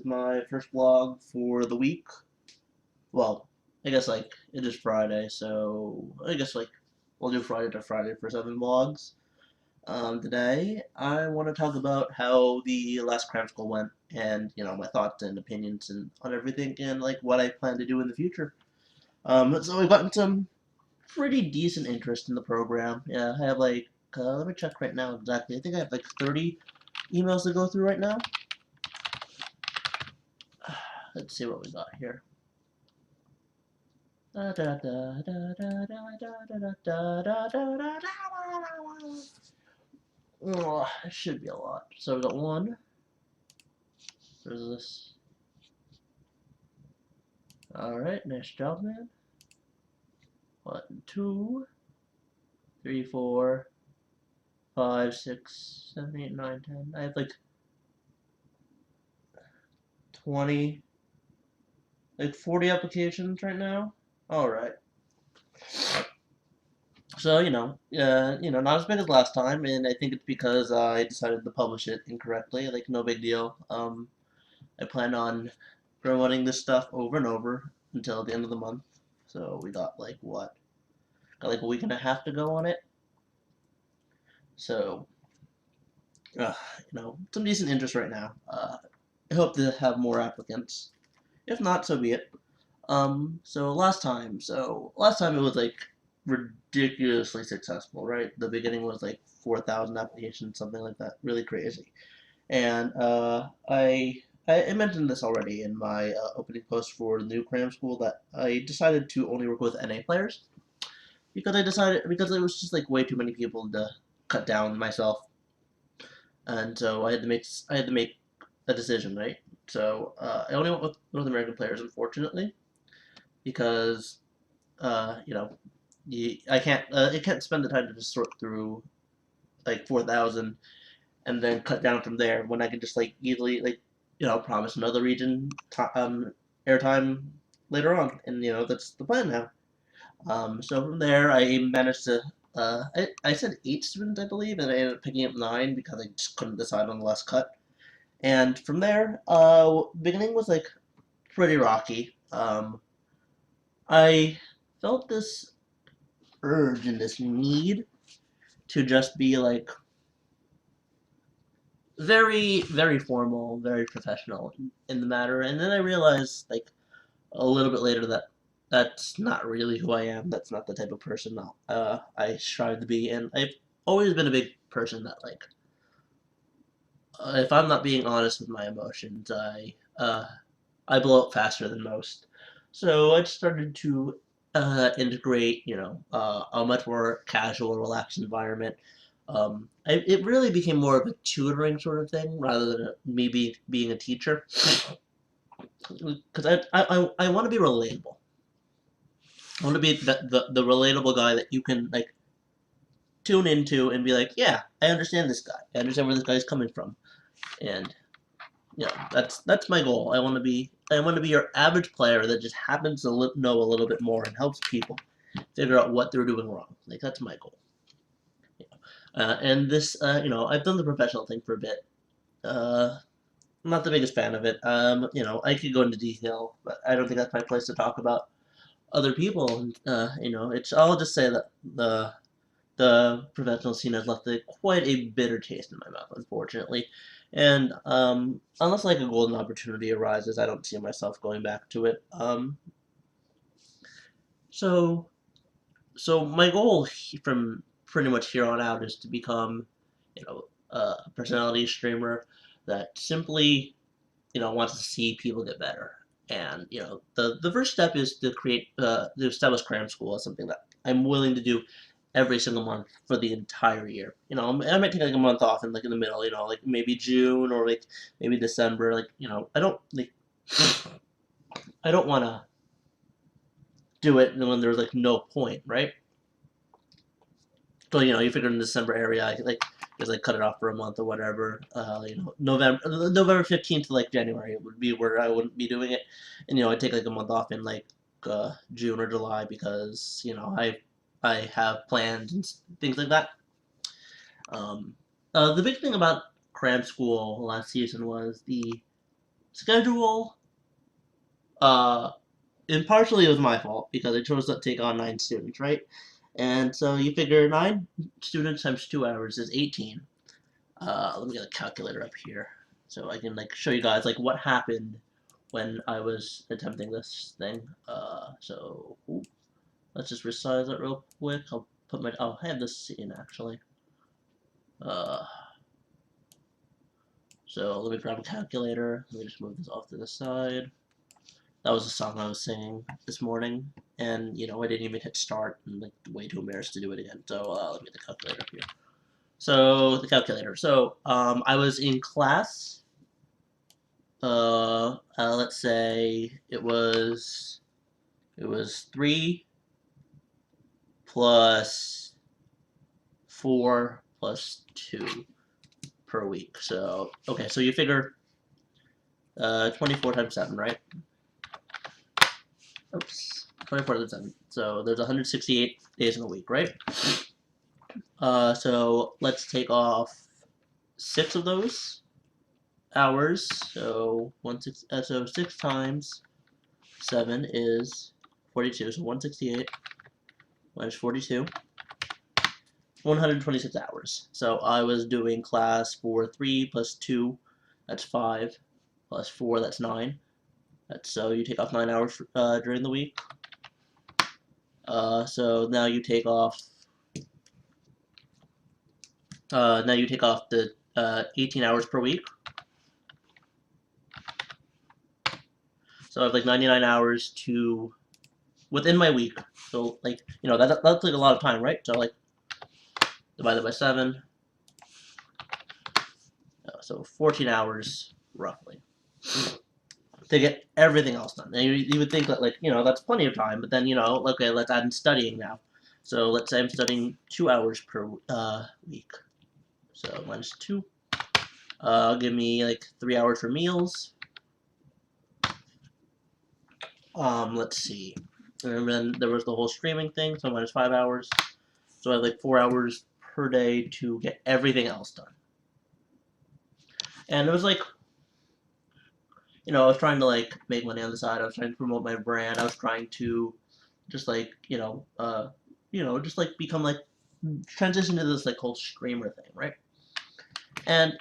my first vlog for the week. Well, I guess like it is Friday, so I guess like we'll do Friday to Friday for 7 vlogs. Today I want to talk about how the last cram school went, and my thoughts and opinions and on everything, and like what I plan to do in the future. So we've gotten some pretty decent interest in the program. Yeah, I have like let me check right now exactly. I think I have like 30 emails to go through right now. Let's see what we got here. Oh, it should be a lot. So we got one. There's this. Alright, nice job, man. 1, 2, 3, 4, 5, 6, 7, 8, 9, 10. I have like 20, like 40 applications right now. Alright. So, not as big as last time, and I think it's because I decided to publish it incorrectly. Like, no big deal. I plan on promoting this stuff over and over until the end of the month. So we got like what? Got like a week and a half to go on it. So, uh, some decent interest right now. I hope to have more applicants. If not, so be it. So last time it was like ridiculously successful, right? The beginning was like 4,000 applications, something like that, really crazy. And I mentioned this already in my opening post for the new Cram School that I decided to only work with NA players because it was just like way too many people to cut down myself, and so I had to make a decision, right? So I only went with North American players, unfortunately, because I can't spend the time to just sort through like 4,000 and then cut down from there when I could just like easily like promise another region airtime later on, and that's the plan now. So from there I managed to I said 8 students, I believe, and I ended up picking up 9 because I just couldn't decide on the last cut. And from there, beginning was like pretty rocky. I felt this urge and this need to just be like very, very formal, very professional in the matter. And then I realized, like, a little bit later that that's not really who I am. That's not the type of person I strive to be. And I've always been a big person that, like, if I'm not being honest with my emotions, I blow up faster than most. So I started to integrate, a much more casual, relaxed environment. It really became more of a tutoring sort of thing rather than me being a teacher. Because I want to be relatable. I want to be the relatable guy that you can like tune into and be like, yeah, I understand this guy. I understand where this guy's coming from, and that's my goal. I want to be your average player that just happens to know a little bit more and helps people figure out what they're doing wrong. Like that's my goal. And this, I've done the professional thing for a bit. I'm not the biggest fan of it. I could go into detail, but I don't think that's my place to talk about other people. I'll just say that the professional scene has left quite a bitter taste in my mouth, unfortunately. And unless like a golden opportunity arises, I don't see myself going back to it. So so my goal from pretty much here on out is to become, a personality streamer that simply, wants to see people get better. And the first step is to establish Cram School as something that I'm willing to do every single month for the entire year. I might take like a month off in like in the middle, like maybe June or like maybe December. Like, I don't want to do it when there's like no point, right? So you figure in the December area, I could like just like cut it off for a month or whatever. November 15th to like January would be where I wouldn't be doing it, and I'd take like a month off in like June or July because I have plans and things like that. The big thing about Cram School last season was the schedule, uh, and partially it was my fault because I chose to take on 9 students, right? And so you figure 9 students times 2 hours is 18. Let me get a calculator up here so I can like show you guys like what happened when I was attempting this thing. So let's just resize it real quick. I'll have this in actually. Uh, so let me grab a calculator. Let me just move this off to the side. That was a song I was singing this morning, and I didn't even hit start. I'm like way too embarrassed to do it again. So let me get the calculator up here. So the calculator. So I was in class. Let's say it was 3 plus 4 plus 2 per week. So okay, so you figure 24 times 7, right? Oops, 24 times 7. So there's 168 days in a week, right? So let's take off 6 of those hours. So 6 times 7 is 42. So 168 minus 42. 126 hours. So I was doing class for 3 plus 2, that's 5, plus 4, that's 9. So you take off 9 hours during the week. So now you take off. The 18 hours per week. So I have like 99 hours within my week. So like that's like a lot of time, right? So like divided by 7. So 14 hours roughly to get everything else done. And you would think that that's plenty of time, but then okay, let's add in studying now. So let's say I'm studying 2 hours per week. So minus 2. Give me like 3 hours for meals. Let's see. And then there was the whole streaming thing, so minus 5 hours. So I have like 4 hours per day to get everything else done. And it was like, I was trying to like make money on the side. I was trying to promote my brand. I was trying to just like, just like become like transition to this like whole streamer thing, right? And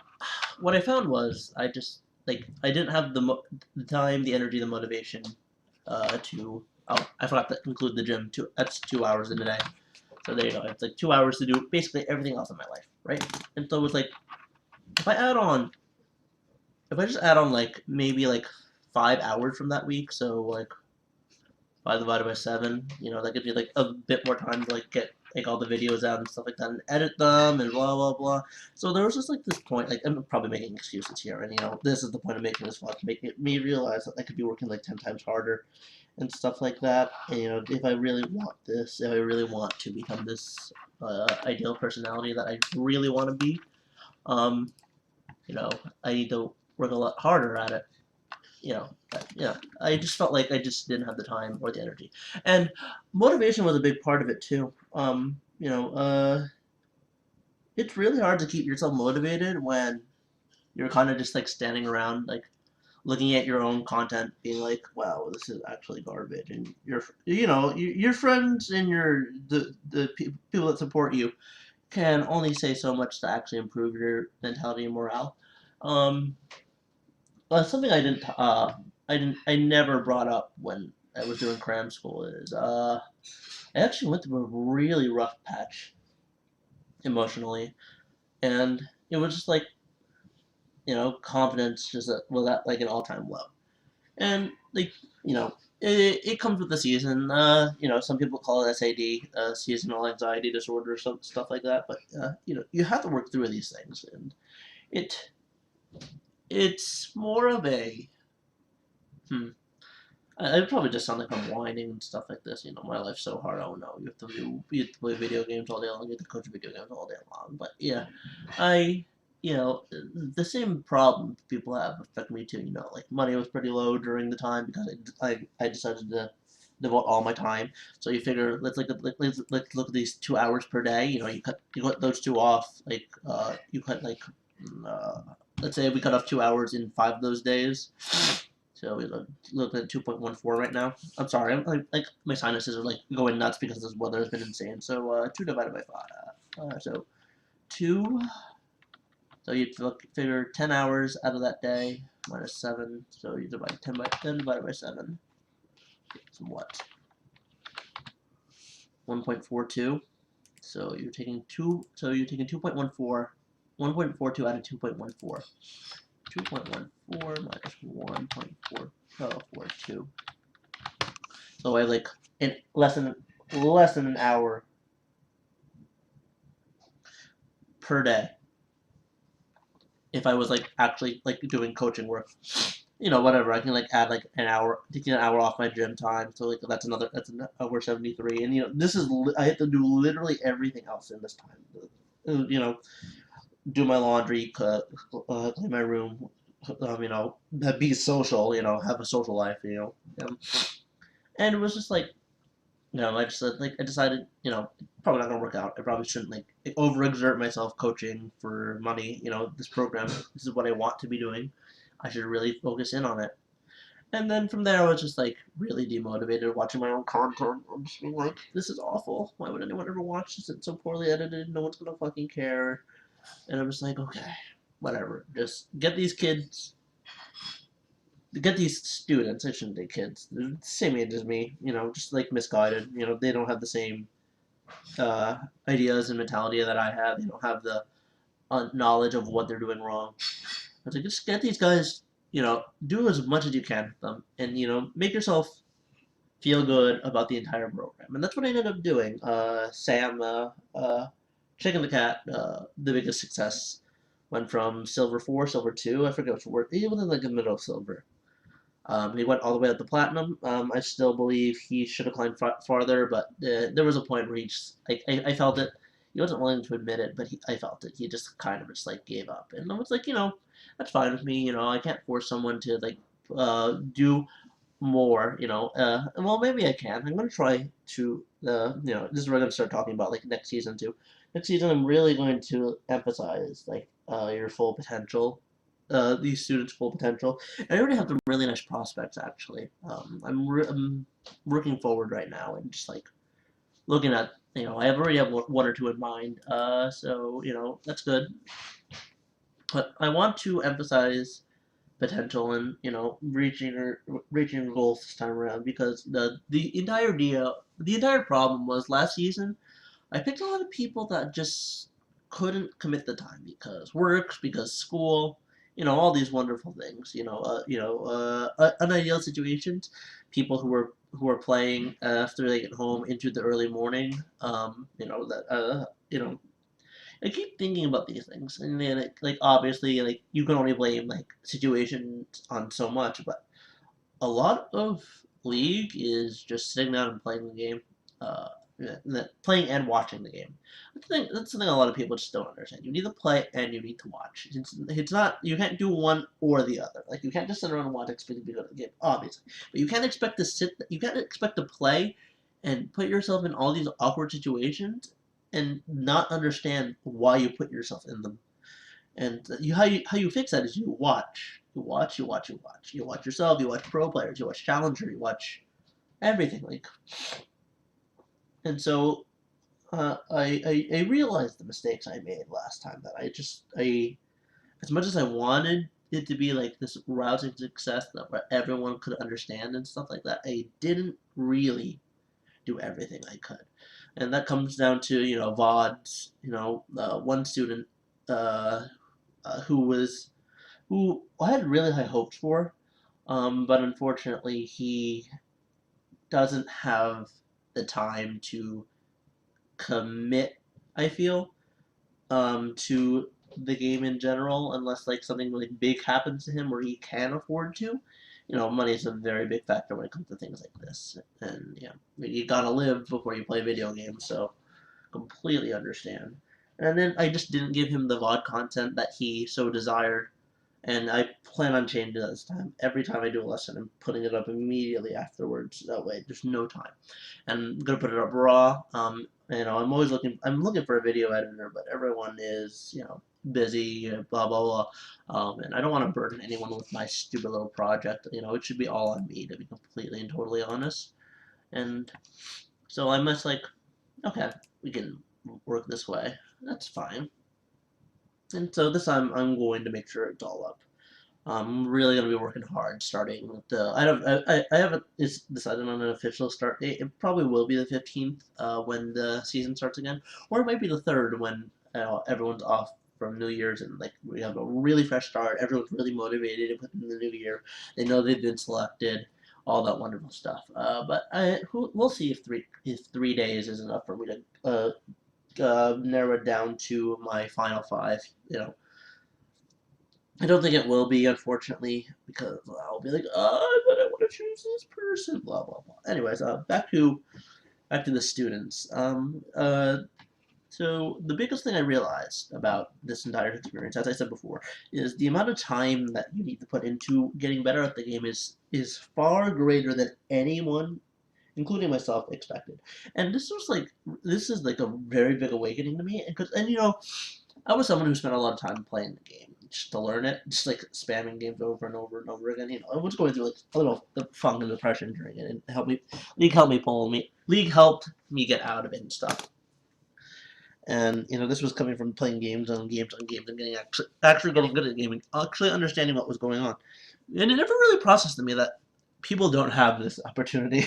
what I found was I just like I didn't have the time, the energy, the motivation to. Oh, I forgot to include the gym. That's 2 hours in a day. So there you go. It's like 2 hours to do basically everything else in my life, right? And so it's like if I just add on like maybe like 5 hours from that week, so like 5 divided by 7, that gives me like a bit more time to like get like all the videos out and stuff like that and edit them and blah blah blah. So there was just like this point, like I'm probably making excuses here, and this is the point of making this vlog, to make me realize that I could be working like 10 times harder and stuff like that. And if I really want this, if I really want to become this ideal personality that I really want to be, I need to work a lot harder at it. I just felt like I just didn't have the time or the energy, and motivation was a big part of it too. It's really hard to keep yourself motivated when you're kind of just like standing around like looking at your own content, being like, "Wow, this is actually garbage," and your friends and the people that support you can only say so much to actually improve your mentality and morale. Um, Something I never brought up when I was doing cram school is I actually went through a really rough patch emotionally, and it was just like confidence was at like an all-time low. And like it comes with the season. Some people call it SAD, seasonal anxiety disorder, some stuff like that. But you have to work through these things, and it it's more of a I probably just sound like I'm whining and stuff like this. My life's so hard. Oh no, you have to play video games all day long. You have to coach video games all day long. But yeah, I the same problem people have affect me too. Like money was pretty low during the time because I decided to devote all my time. So you figure let's look at these 2 hours per day. You cut those two off. Like you cut like let's say we cut off 2 hours in 5 of those days. So we look at 2.14 right now. I'm sorry, like my sinuses are like going nuts because this weather has been insane. So 2 divided by 5. So 2. So you'd figure 10 hours out of that day minus 7. So you divide 10 divided by 7. It's what? 1.42. So you're taking 2.14. 1.42 out of 2.14. 2.14 minus 1.442. So I have like in less than an hour per day if I was like actually like doing coaching work. Whatever. I can like add like an hour, taking an hour off my gym time. So like that's an hour 73. And this is I have to do literally everything else in this time. Do my laundry, clean my room, be social, have a social life, and it was just like, I decided, probably not gonna work out. I probably shouldn't like overexert myself coaching for money. This program, this is what I want to be doing. I should really focus in on it. And then from there, I was just like really demotivated watching my own content and just being like, this is awful. Why would anyone ever watch this? It's so poorly edited. No one's gonna fucking care. And I'm just like, okay, whatever. Just get these students. I shouldn't say kids. They're the same age as me. Just like misguided. They don't have the same uh, ideas and mentality that I have. They don't have the knowledge of what they're doing wrong. I was like, just get these guys. Do as much as you can with them, and make yourself feel good about the entire program. And that's what I ended up doing. Sam, Chicken the Cat, the biggest success, went from silver 4, silver 2. I forget which word. He was in like the middle of silver. He went all the way up to platinum. I still believe he should have climbed farther, but there was a point where he just, I felt it. He wasn't willing to admit it, but I felt it. He just kind of just like gave up, and I was like, that's fine with me. I can't force someone to like do more. Well, maybe I can. I'm gonna try to. This is what I'm gonna start talking about like next season too. Next season, I'm really going to emphasize like your full potential, these students' full potential. And I already have some really nice prospects actually. I'm working forward right now and just like looking at. I already have one or two in mind. So that's good. But I want to emphasize potential and reaching your goals this time around because the entire problem was last season I picked a lot of people that just couldn't commit the time because work, because school, all these wonderful things. Unideal situations. People who are playing after they get home into the early morning. I keep thinking about these things, and then like obviously like you can only blame like situations on so much, but a lot of League is just sitting down and playing the game, uh, playing and watching the game. That's something a lot of people just don't understand. You need to play and you need to watch. It's not you can't do one or the other. Like you can't just sit around and watch expect to be good at the game, obviously. But you can't expect to sit. You can't expect to play and put yourself in all these awkward situations and not understand why you put yourself in them. And how you fix that is you watch, you watch, you watch, you watch. You watch yourself. You watch pro players. You watch challenger. You watch everything. Like, and so I realized the mistakes I made last time. That I as much as I wanted it to be like this rousing success that where everyone could understand and stuff like that, I didn't really do everything I could, and that comes down to VODs. One student uh, who I had really high hopes for, but unfortunately he doesn't have the time to commit. I feel to the game in general, unless like something really big happens to him where he can afford to. Money is a very big factor when it comes to things like this, and you gotta live before you play video games. So completely understand. And then I just didn't give him the VOD content that he so desired. And I plan on changing that this time. Every time I do a lesson, I'm putting it up immediately afterwards. That way, there's no time. And I'm gonna put it up raw. I'm always looking. I'm looking for a video editor, but everyone is, busy, blah blah blah. And I don't want to burden anyone with my stupid little project. It should be all on me, to be completely and totally honest. And so I'm just like, okay, we can work this way. That's fine. And so this time I'm going to make sure it's all up. I'm really gonna be working hard starting with the. I haven't decided on an official start date. It probably will be the 15th when the season starts again, or it might be the 3rd when everyone's off from New Year's and like we have a really fresh start. Everyone's really motivated within the new year. They know they've been selected, all that wonderful stuff. But we'll see if 3 days is enough for me to narrow it down to my final five. I don't think it will be, unfortunately, because I'll be like, oh, but I want to choose this person, blah blah blah. Anyways, back to the students. So the biggest thing I realized about this entire experience, as I said before, is the amount of time that you need to put into getting better at the game is far greater than anyone, including myself, expected. And this is like a very big awakening to me, and I was someone who spent a lot of time playing the game just to learn it, just like spamming games over and over and over again. I was going through like a little funk and depression during it, and League helped me get out of it and stuff. And this was coming from playing games on games on games and getting actually getting good at gaming, actually understanding what was going on, and it never really processed to me that people don't have this opportunity.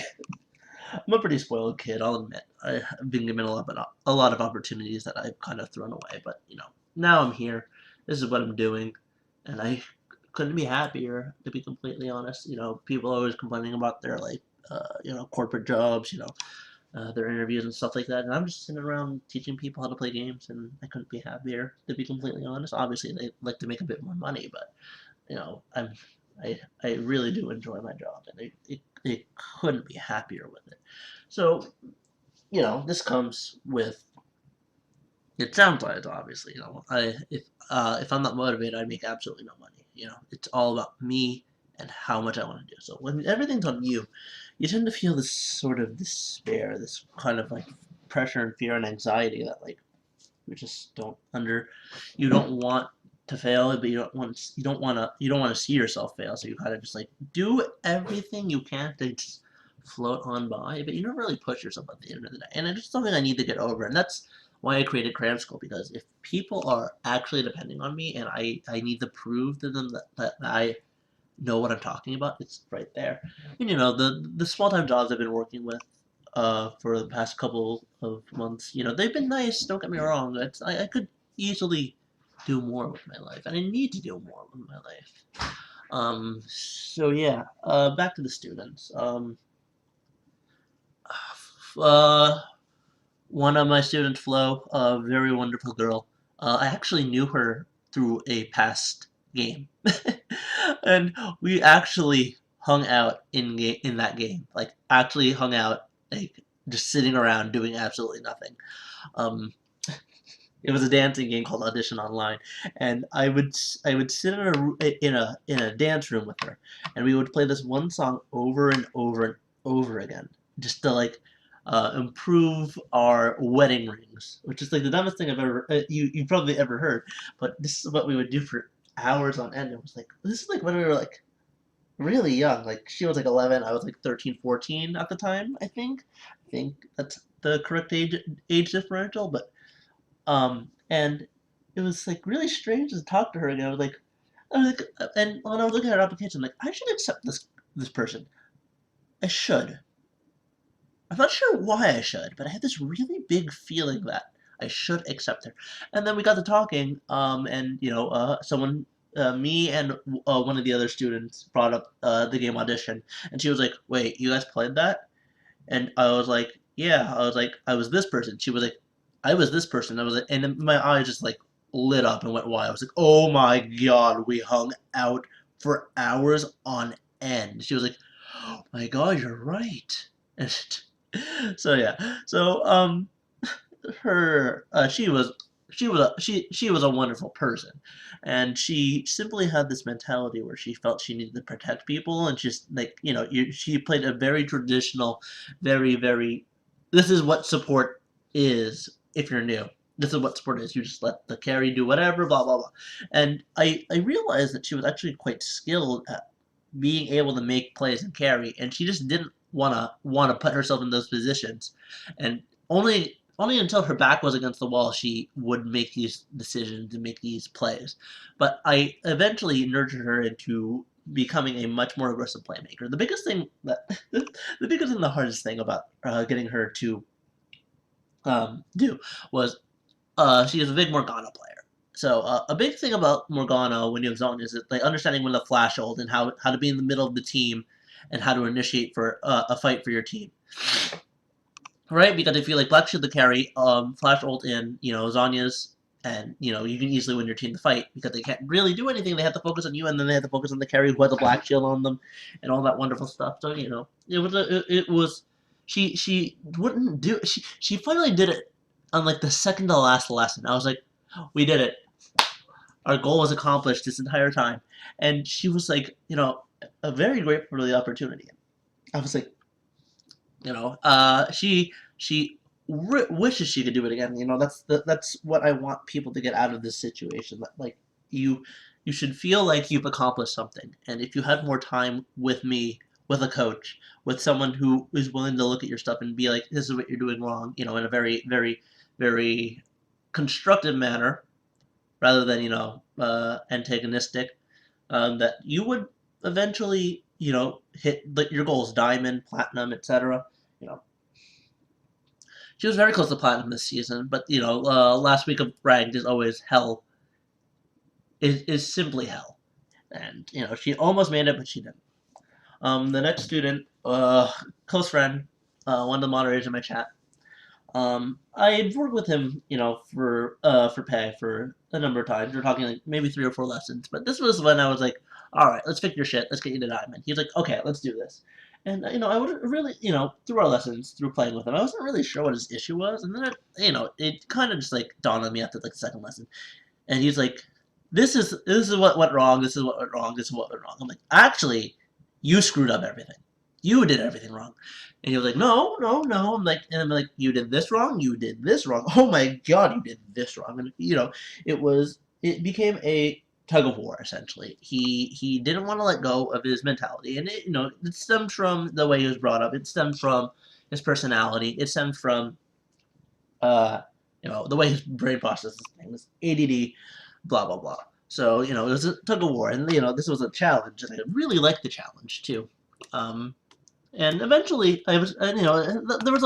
I'm a pretty spoiled kid, I'll admit. I've been given a lot of opportunities that I've kind of thrown away, but now I'm here. This is what I'm doing, and I couldn't be happier, to be completely honest. People are always complaining about their corporate jobs, their interviews and stuff like that, and I'm just sitting around teaching people how to play games, and I couldn't be happier, to be completely honest. Obviously, they like to make a bit more money, but I'm I really do enjoy my job, and I couldn't be happier with it. So, this comes with it downsides, obviously. If I'm not motivated, I make absolutely no money. It's all about me and how much I want to do. So when everything's on you, you tend to feel this sort of despair, this kind of like pressure and fear and anxiety that like you just you don't want to fail, but you don't want to see yourself fail. So you kind of just like do everything you can to just float on by, but you never really push yourself at the end of the day. And it's just something I need to get over, and that's why I created Cram School, because if people are actually depending on me and I need to prove to them that I know what I'm talking about, it's right there. And the small time jobs I've been working with for the past couple of months, they've been nice, don't get me wrong. I could easily do more with my life, and I need to do more with my life. So yeah, back to the students. Uh, One of my students, Flo, a very wonderful girl. I actually knew her through a past game, and we actually hung out in that game. Like actually hung out, like just sitting around doing absolutely nothing. Um, it was a dancing game called Audition Online, and I would sit in a dance room with her, and we would play this one song over and over and over again, just to like improve our wedding rings, which is like the dumbest thing I've ever you probably ever heard, but this is what we would do for hours on end. It was like this is like when we were like really young. Like she was like 11, I was like 13, 14 at the time. I think that's the correct age differential, but and it was like really strange to talk to her again. And when I was looking at her application, I'm like, I should accept this person. I should. I'm not sure why I should, but I had this really big feeling that I should accept her. And then we got to talking, and me and one of the other students brought up the game Audition, and she was like, "Wait, you guys played that?" And I was like, "Yeah." I was like, "I was this person." She was like, "I was this person." I was like, and then my eyes just like lit up and went wide. I was like, "Oh my god, we hung out for hours on end." She was like, "Oh my god, you're right." And so yeah, so her she was a wonderful person, and she simply had this mentality where she felt she needed to protect people, and just like she played a very traditional, very very, this is what support is if you're new. this is what sport is. You just let the carry do whatever, blah blah blah. And I realized that she was actually quite skilled at being able to make plays and carry, and she just didn't wanna put herself in those positions. And only until her back was against the wall she would make these decisions and make these plays. But I eventually nurtured her into becoming a much more aggressive playmaker. The hardest thing about getting her to do was she is a big Morgana player. So a big thing about Morgana when you have zone is like understanding when to flash ult and how to be in the middle of the team and how to initiate for a fight for your team. Right? Because if you like Black Shield the carry, flash ult in, Zanya's, and you can easily win your team the fight because they can't really do anything. They have to focus on you, and then they have to focus on the carry who has a Black Shield on them, and all that wonderful stuff. So it was she wouldn't do she finally did it on like the second to last lesson. I was like, we did it. Our goal was accomplished this entire time, and she was like, very grateful for the opportunity. I was like, she wishes she could do it again. That's what I want people to get out of this situation. Like you you should feel like you've accomplished something. And if you had more time with me, with a coach, with someone who is willing to look at your stuff and be like, this is what you're doing wrong, in a very, very, very constructive manner, rather than, antagonistic, that you would eventually, hit your goals, diamond, platinum, etc. You know, she was very close to platinum this season, but last week of ranked is always hell. Is simply hell, and she almost made it, but she didn't. The next student, close friend, one of the moderators in my chat. I've worked with him, for pay for a number of times. We're talking like maybe 3 or 4 lessons, but this was when I was like, all right, let's fix your shit. Let's get you to diamond. He's like, okay, let's do this. And I wasn't really, through our lessons, through playing with him, I wasn't really sure what his issue was. And then it kind of just like dawned on me after like the second lesson. And he's like, this is what went wrong. This is what went wrong. This is what went wrong. I'm like, actually, you screwed up everything. You did everything wrong. And he was like, no, no, no. I'm like, you did this wrong. You did this wrong. Oh my God, you did this wrong. And it became a tug of war essentially. He didn't want to let go of his mentality, and it stems from the way he was brought up. It stems from his personality. It stems from the way his brain processes things, ADD, blah blah blah. So it was a tug of war, and this was a challenge, and I really liked the challenge too. And eventually, I was, there was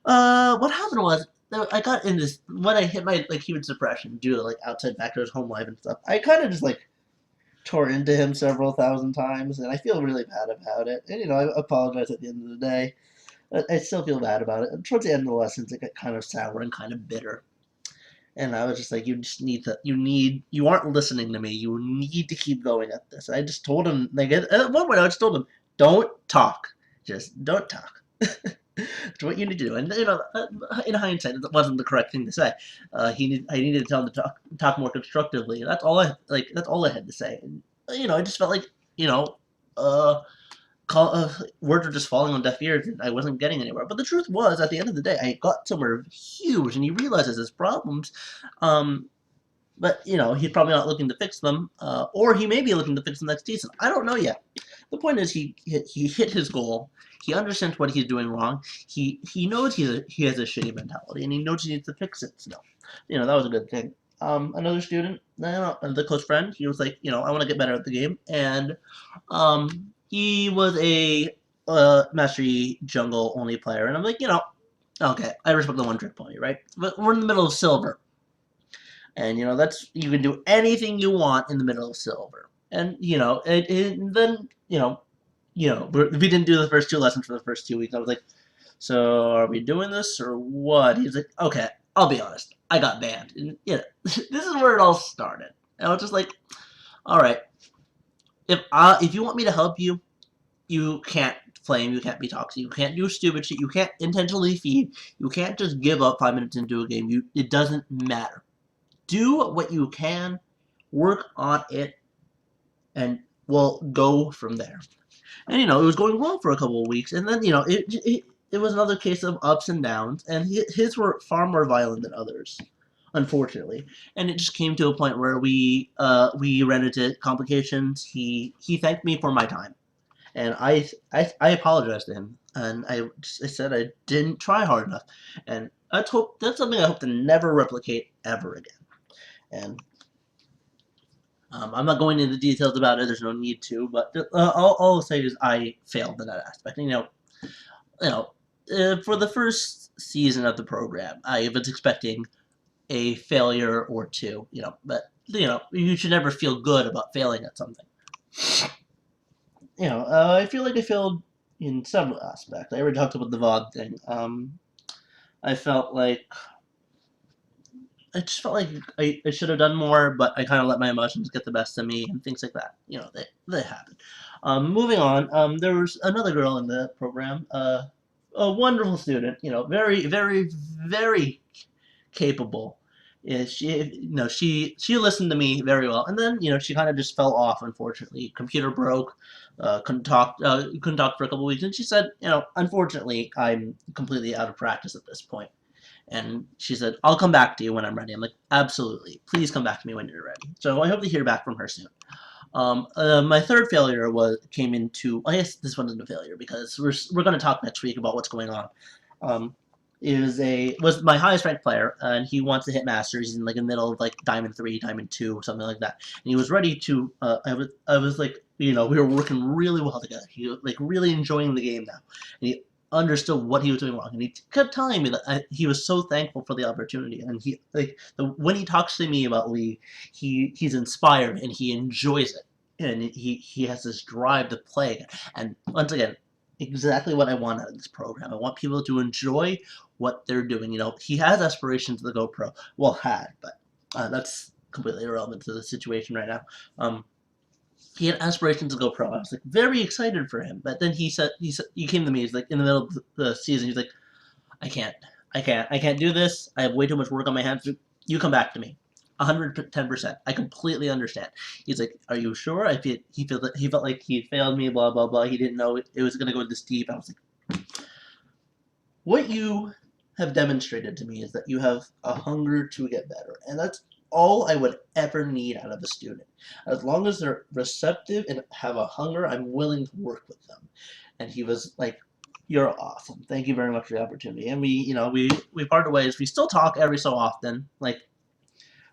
what happened was, I got in this, when I hit my, human suppression due to, outside factors, home life and stuff, I kind of just, tore into him several thousand times, and I feel really bad about it. And, I apologize at the end of the day. I still feel bad about it. And towards the end of the lessons, it got kind of sour and kind of bitter. And I was just like, you aren't listening to me. You need to keep going at this. And I just told him, at one point, I just told him, don't talk. Just don't talk. It's what you need to do. And, in hindsight, it wasn't the correct thing to say. I needed to tell him to talk more constructively. That's all I had to say. And, I just felt like, words were just falling on deaf ears, and I wasn't getting anywhere. But the truth was, at the end of the day, I got somewhere huge, and he realizes his problems. But he's probably not looking to fix them, or he may be looking to fix them next season. I don't know yet. The point is, he hit his goal. He understands what he's doing wrong. He knows he has a shitty mentality, and he knows he needs to fix it. So, that was a good thing. Another student, the close friend, he was like, I want to get better at the game, and he was a mastery jungle only player, and I'm like, okay, I respect the one trick pony, right? But we're in the middle of silver, and you can do anything you want in the middle of silver, and then we didn't do the first 2 lessons for the first 2 weeks. I was like, so are we doing this or what? He's like, okay, I'll be honest, I got banned, and this is where it all started. And I was just like, all right. If you want me to help you, you can't flame, you can't be toxic, you can't do stupid shit, you can't intentionally feed, you can't just give up 5 minutes into a game. It doesn't matter. Do what you can, work on it, and we'll go from there. And it was going well for a couple of weeks, and then it was another case of ups and downs, and his were far more violent than others, unfortunately. And it just came to a point where we ran into complications. He thanked me for my time, and I apologized to him, and I said I didn't try hard enough, and that's something I hope to never replicate ever again. And I'm not going into details about it. There's no need to, but all I'll say is I failed in that aspect. You know, for the first season of the program, I was expecting a failure or two. But you should never feel good about failing at something. I feel like I failed in several aspects. I already talked about the VOD thing. I felt like I just felt like I should have done more, but I kind of let my emotions get the best of me and things like that. They happen. Moving on, there was another girl in the program, a wonderful student. Very, very, very capable. Yeah, she listened to me very well, and then she kind of just fell off. Unfortunately, computer broke, couldn't talk for a couple weeks, and she said, unfortunately, I'm completely out of practice at this point. And she said, I'll come back to you when I'm ready. I'm like, absolutely. Please come back to me when you're ready. So I hope to hear back from her soon. My third failure came into. I guess this one isn't a failure because we're going to talk next week about what's going on. Um, was my highest ranked player, and he wants to hit masters. He's in like in the middle of like Diamond 3, Diamond 2, something like that. And he was ready to. I was like, we were working really well together. He was like really enjoying the game now, and he understood what he was doing wrong, and he kept telling me that he was so thankful for the opportunity. And when he talks to me about League, he's inspired and he enjoys it, and he has this drive to play. And once again, exactly what I want out of this program. I want people to enjoy what they're doing. He has aspirations to go pro. Well, had, but that's completely irrelevant to the situation right now. He had aspirations to go pro. I was like very excited for him, but then he came to me. He's like in the middle of the season. He's like, I can't do this. I have way too much work on my hands. You come back to me. 110%. I completely understand. He's like, are you sure? He felt like he failed me. Blah blah blah. He didn't know it was gonna go this deep. I was like, what you have demonstrated to me is that you have a hunger to get better, and that's all I would ever need out of a student. As long as they're receptive and have a hunger, I'm willing to work with them. And he was like, you're awesome. Thank you very much for the opportunity. And we parted ways. We still talk every so often. Like,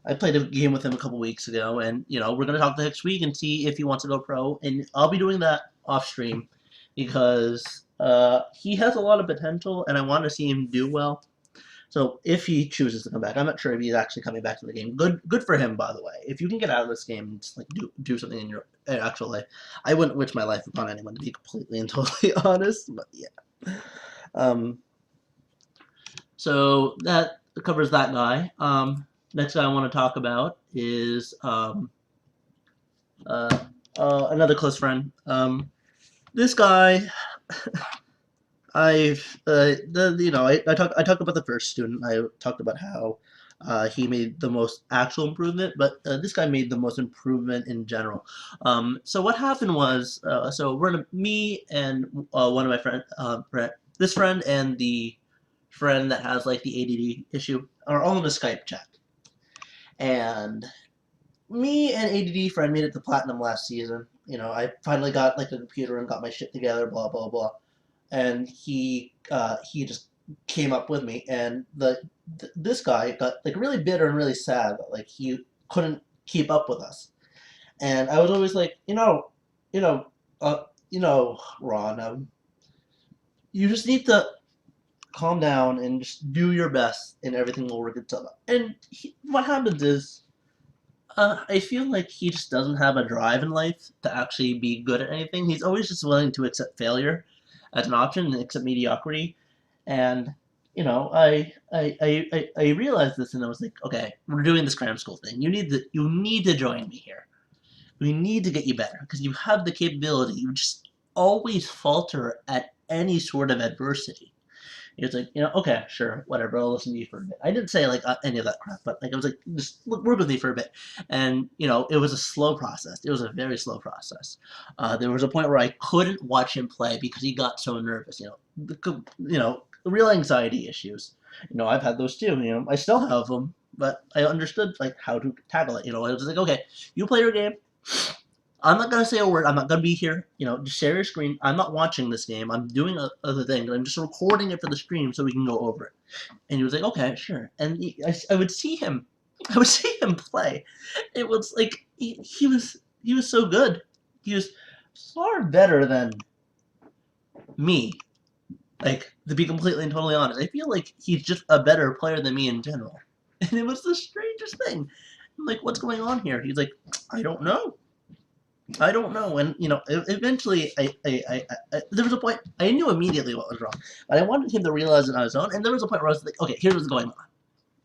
I played a game with him a couple weeks ago, and we're gonna talk next week and see if he wants to go pro. And I'll be doing that off stream because he has a lot of potential, and I want to see him do well. So if he chooses to come back, I'm not sure if he's actually coming back to the game. Good for him, by the way. If you can get out of this game and just like do something in your actual life, I wouldn't wish my life upon anyone, to be completely and totally honest. But yeah. So that covers that guy. Next guy I want to talk about is another close friend. This guy. I talked about the first student. I talked about how he made the most actual improvement, but this guy made the most improvement in general. So what happened was, me and one of my friends, this friend and the friend that has like the ADD issue are all in a Skype chat, and me and ADD friend made it to platinum last season. I finally got like a computer and got my shit together. Blah blah blah. And he just came up with me, and this guy got like really bitter and really sad that like he couldn't keep up with us. And I was always like, Ron, you just need to calm down and just do your best, and everything will work itself out. And what happens is, I feel like he just doesn't have a drive in life to actually be good at anything. He's always just willing to accept failure as an option and accept mediocrity. And I realized this, and I was like, okay, we're doing this cram school thing. You need to join me here. We need to get you better because you have the capability. You just always falter at any sort of adversity. He was like, okay, sure, whatever, I'll listen to you for a bit. I didn't say like any of that crap, but like I was like, just work with me for a bit, and it was a slow process. It was a very slow process. There was a point where I couldn't watch him play because he got so nervous. Real anxiety issues. I've had those too. I still have them, but I understood like how to tackle it. I was like, okay, you play your game. I'm not gonna say a word. I'm not gonna be here. Just share your screen. I'm not watching this game. I'm doing other things. I'm just recording it for the stream so we can go over it. And he was like, okay, sure. And I would see him. I would see him play. It was like he was so good. He was far better than me. Like, to be completely and totally honest, I feel like he's just a better player than me in general. And it was the strangest thing. I'm like, what's going on here? He's like, I don't know. I don't know. And eventually, there was a point I knew immediately what was wrong, but I wanted him to realize it on his own. And there was a point where I was like, okay, here's what's going on.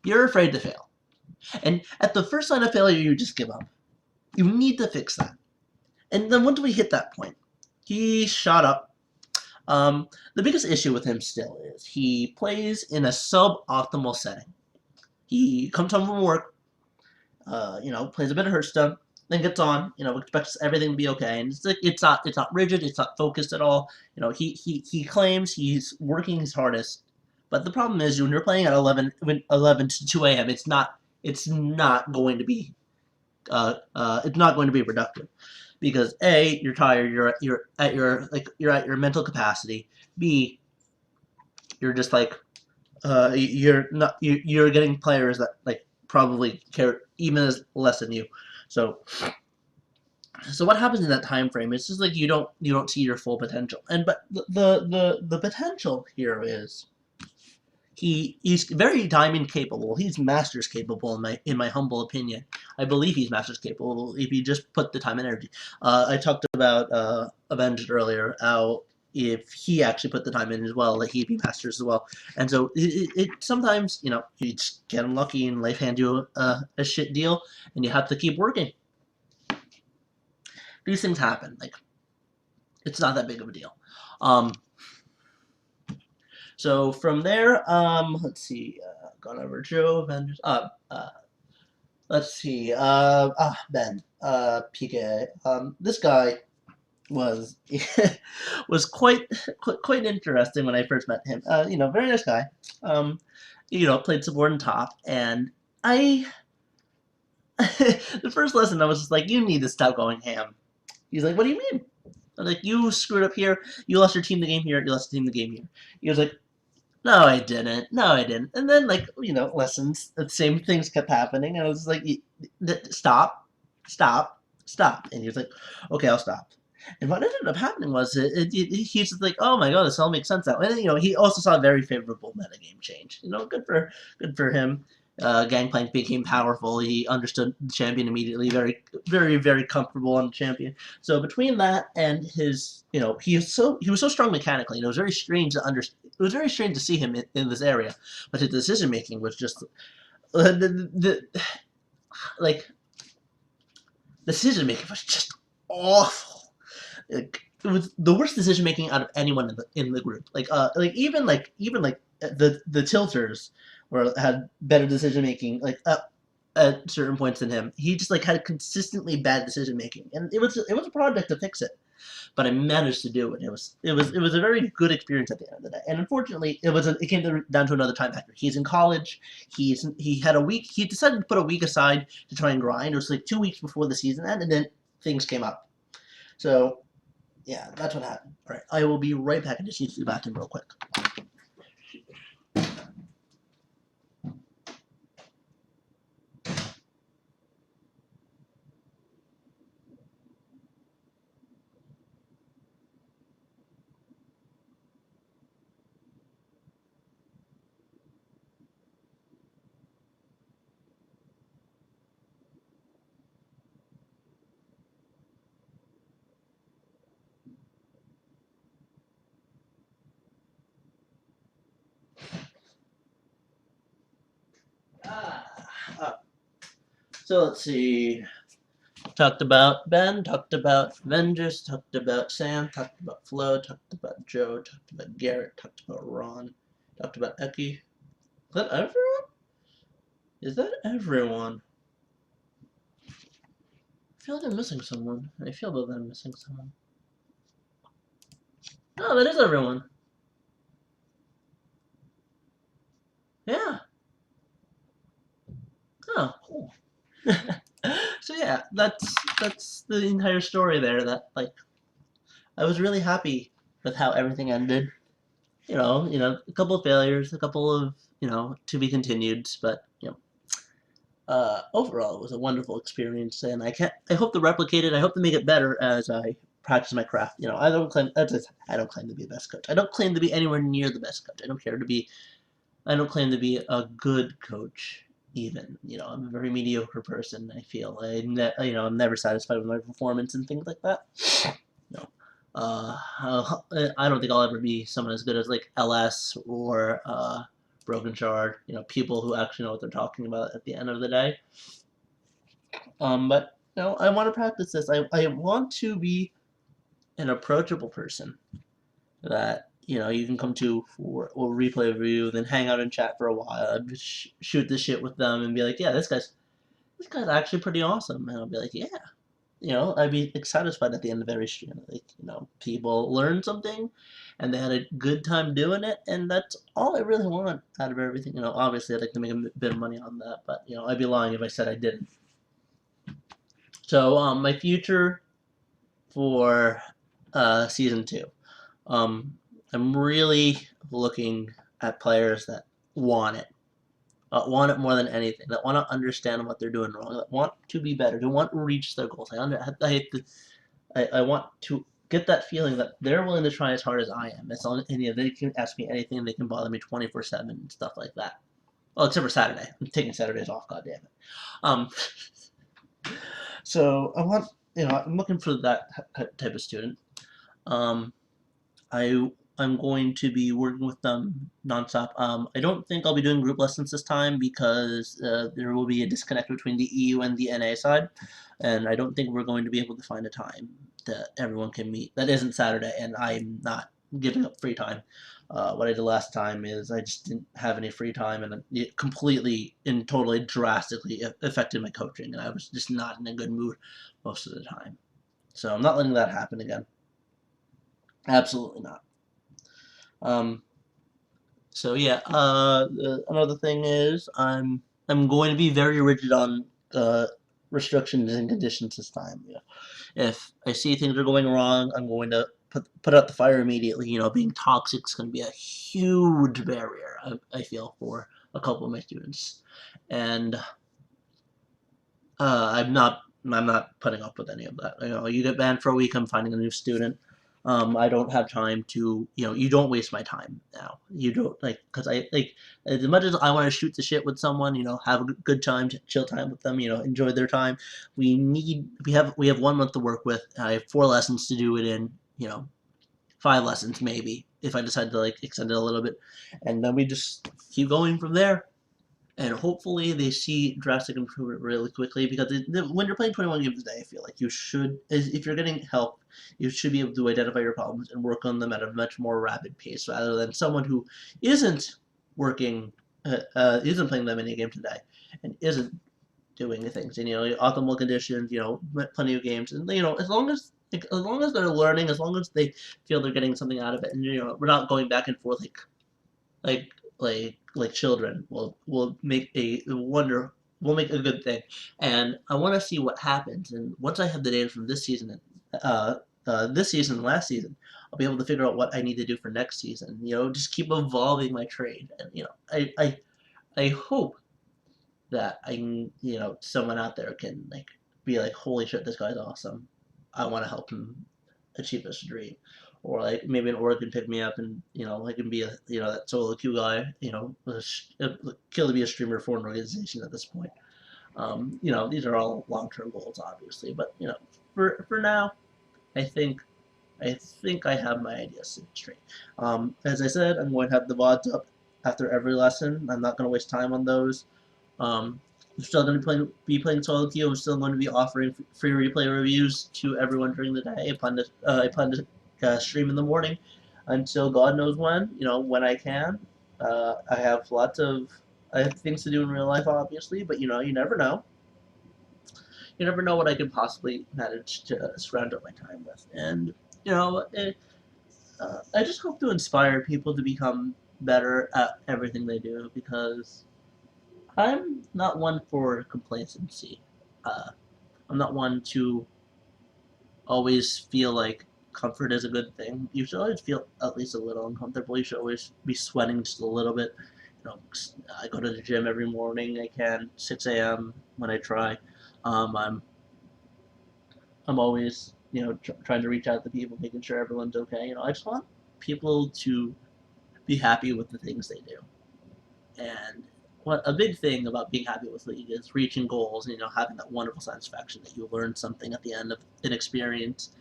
You're afraid to fail, and at the first sign of failure, you just give up. You need to fix that. And then once we hit that point, he shot up. The biggest issue with him still is he plays in a suboptimal setting. He comes home from work, plays a bit of Hearthstone, then gets on, expects everything to be okay, and it's not rigid, it's not focused at all. He claims he's working his hardest, but the problem is when you're playing at 11 to 2 a.m., it's not going to be productive because A, you're tired, you're at your mental capacity. B, you're just like you're not you're getting players that like probably care even as less than you. So what happens in that time frame? It's just like you don't see your full potential. But the potential here is he's very diamond capable. He's masters capable in my humble opinion. I believe he's masters capable if you just put the time and energy. I talked about Avenged earlier. How if he actually put the time in as well, that he'd be masters as well. And so it sometimes you just get unlucky and life hands you a shit deal, and you have to keep working. These things happen. Like it's not that big of a deal. So from there, let's see, gone over Joe, Avengers, let's see, Ben, PK, this guy was was quite interesting when I first met him. Very nice guy. Played support and top, and I, the first lesson I was just like, you need to stop going ham. He's like, what do you mean? I was like, you screwed up here, you lost your team the game here, you lost the team the game here. He was like, no, I didn't. No, I didn't. And then, lessons, the same things kept happening. And I was like, stop, stop, stop. And he was like, okay, I'll stop. And what ended up happening was he's just like, oh my god, this all makes sense now. And he also saw a very favorable metagame change. Good for him. Gangplank became powerful. He understood the champion immediately. Very, very, very comfortable on the champion. So between that and his, he was so strong mechanically, and it was very strange to understand. It was very strange to see him in this area, but his decision making was just like decision making was just awful. It was the worst decision making out of anyone in the group. Even the tilters had better decision making at certain points than him. He just had consistently bad decision making, and it was a project to fix it. But I managed to do it. It was a very good experience at the end of the day. And unfortunately, it came down to another time factor. He's in college. He had a week. He decided to put a week aside to try and grind. It was like 2 weeks before the season ended, and then things came up. So yeah, that's what happened. All right, I will be right back. I just need to do the bathroom real quick. So let's see. Talked about Ben, talked about Avengers, talked about Sam, talked about Flo, talked about Joe, talked about Garrett, talked about Ron, Talked about Eki. Is that everyone? Is that everyone? I feel like I'm missing someone. I feel that I'm missing someone. No, that is everyone. Yeah. Oh, cool. So yeah, that's the entire story there. That like I was really happy with how everything ended. A couple of failures, a couple of to be continued, but overall it was a wonderful experience, and I hope to replicate it. I hope to make it better as I practice my craft. I don't claim to be the best coach. I don't claim to be anywhere near the best coach. I don't claim to be a good coach even. I'm a very mediocre person. I feel I'm never satisfied with my performance and things like that. No. I don't think I'll ever be someone as good as like LS or Broken Shard. People who actually know what they're talking about at the end of the day. But I want to practice this. I want to be an approachable person that you can come to for a replay review, then hang out and chat for a while, just shoot the shit with them, and be like, yeah, this guy's actually pretty awesome, and I'll be like, yeah. I'd be like, satisfied at the end of every stream. Like, people learned something, and they had a good time doing it, and that's all I really want out of everything. Obviously, I'd like to make a bit of money on that, but I'd be lying if I said I didn't. So, my future for season 2. I'm really looking at players that want it. Want it more than anything. That want to understand what they're doing wrong. That want to be better. That want to reach their goals. I want to get that feeling that they're willing to try as hard as I am. As long as they can ask me anything, they can bother me 24/7 and stuff like that. Well, except for Saturday. I'm taking Saturdays off. God damn it. Um, so I want I'm looking for that type of student. I'm going to be working with them nonstop. I don't think I'll be doing group lessons this time because there will be a disconnect between the EU and the NA side, and I don't think we're going to be able to find a time that everyone can meet. That isn't Saturday, and I'm not giving up free time. What I did last time is I just didn't have any free time, and it completely and totally drastically affected my coaching, and I was just not in a good mood most of the time. So I'm not letting that happen again. Absolutely not. Um, so yeah, another thing is I'm going to be very rigid on restrictions and conditions this time. Yeah. If I see things are going wrong, I'm going to put out the fire immediately. Being toxic is going to be a huge barrier. I feel for a couple of my students, and I'm not putting up with any of that. You get banned for a week, I'm finding a new student. I don't have time to, you don't waste my time now. You don't because I like as much as I want to shoot the shit with someone, have a good time, chill time with them, enjoy their time. We have 1 month to work with. I have 4 lessons to do it in, 5 lessons maybe if I decide to extend it a little bit, and then we just keep going from there. And hopefully they see drastic improvement really quickly because when you're playing 21 games a day, I feel like you should, if you're getting help, you should be able to identify your problems and work on them at a much more rapid pace rather than someone who isn't working, isn't playing that many games a day and isn't doing things. And optimal conditions, plenty of games, and as long as they're learning, as long as they feel they're getting something out of it, and we're not going back and forth like like children will make we'll make a good thing, and I want to see what happens. And once I have the data from this season and last season, I'll be able to figure out what I need to do for next season. Just keep evolving my trade, and I hope that someone out there can be like, holy shit, this guy's awesome. I want to help him achieve his dream. Or maybe an org can pick me up and I can be that solo queue guy. Kill to be a streamer for an organization at this point. These are all long-term goals, obviously, but for now, I think I have my ideas straight. As I said, I'm going to have the VODs up after every lesson. I'm not going to waste time on those. I'm still going to be playing solo queue. I'm still going to be offering free replay reviews to everyone during the day. I plan to stream in the morning until God knows when. When I can. I have things to do in real life, obviously, but you never know. You never know what I could possibly manage to surround up my time with, and you know, I just hope to inspire people to become better at everything they do because I'm not one for complacency. Uh, I'm not one to always feel like comfort is a good thing. You should always feel at least a little uncomfortable. You should always be sweating just a little bit. I go to the gym every morning. I can 6 a.m. when I try. I'm always trying to reach out to people, making sure everyone's okay. I just want people to be happy with the things they do. And what a big thing about being happy with League is reaching goals, having that wonderful satisfaction that you learned something at the end of an experience.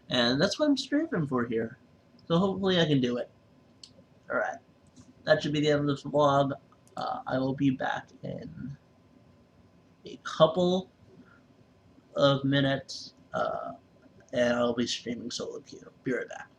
And that's what I'm striving for here. So hopefully I can do it. Alright, that should be the end of this vlog. I will be back in a couple of minutes, and I'll be streaming solo queue. Be right back.